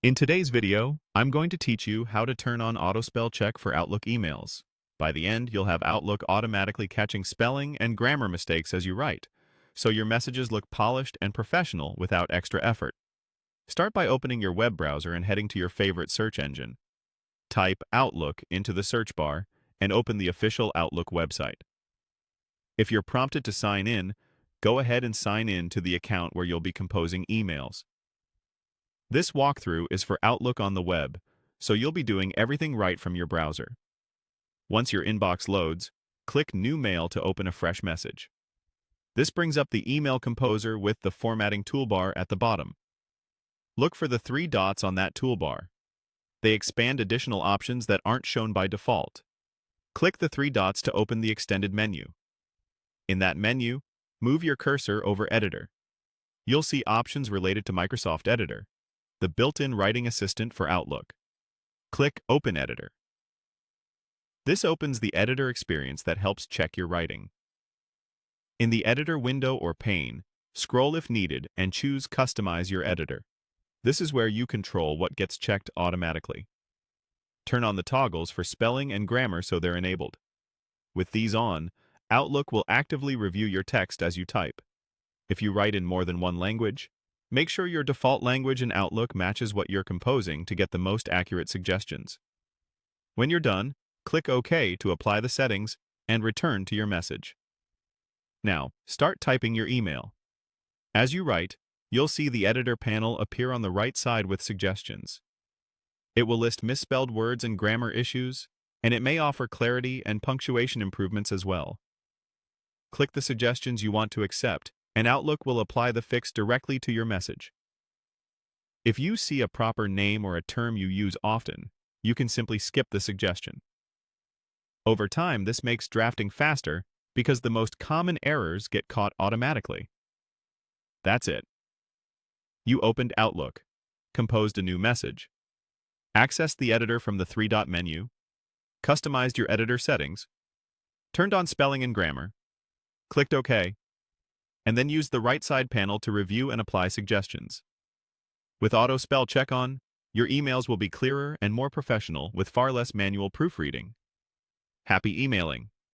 In today's video, I'm going to teach you how to turn on auto spell check for Outlook emails. By the end, you'll have Outlook automatically catching spelling and grammar mistakes as you write, so your messages look polished and professional without extra effort. Start by opening your web browser and heading to your favorite search engine. Type Outlook into the search bar and open the official Outlook website. If you're prompted to sign in, go ahead and sign in to the account where you'll be composing emails. This walkthrough is for Outlook on the web, so you'll be doing everything right from your browser. Once your inbox loads, click New Mail to open a fresh message. This brings up the email composer with the formatting toolbar at the bottom. Look for the three dots on that toolbar. They expand additional options that aren't shown by default. Click the three dots to open the extended menu. In that menu, move your cursor over Editor. You'll see options related to Microsoft Editor, the built-in writing assistant for Outlook. Click Open Editor. This opens the editor experience that helps check your writing. In the editor window or pane, scroll if needed and choose Customize your editor. This is where you control what gets checked automatically. Turn on the toggles for spelling and grammar so they're enabled. With these on, Outlook will actively review your text as you type. If you write in more than one language, make sure your default language in Outlook matches what you're composing to get the most accurate suggestions. When you're done, click OK to apply the settings and return to your message. Now, start typing your email. As you write, you'll see the editor panel appear on the right side with suggestions. It will list misspelled words and grammar issues, and it may offer clarity and punctuation improvements as well. Click the suggestions you want to accept, and Outlook will apply the fix directly to your message. If you see a proper name or a term you use often, you can simply skip the suggestion. Over time, this makes drafting faster because the most common errors get caught automatically. That's it. You opened Outlook, composed a new message, accessed the editor from the three-dot menu, customized your editor settings, turned on spelling and grammar, clicked OK, and then used the right side panel to review and apply suggestions. With auto spell check on, your emails will be clearer and more professional with far less manual proofreading. Happy emailing!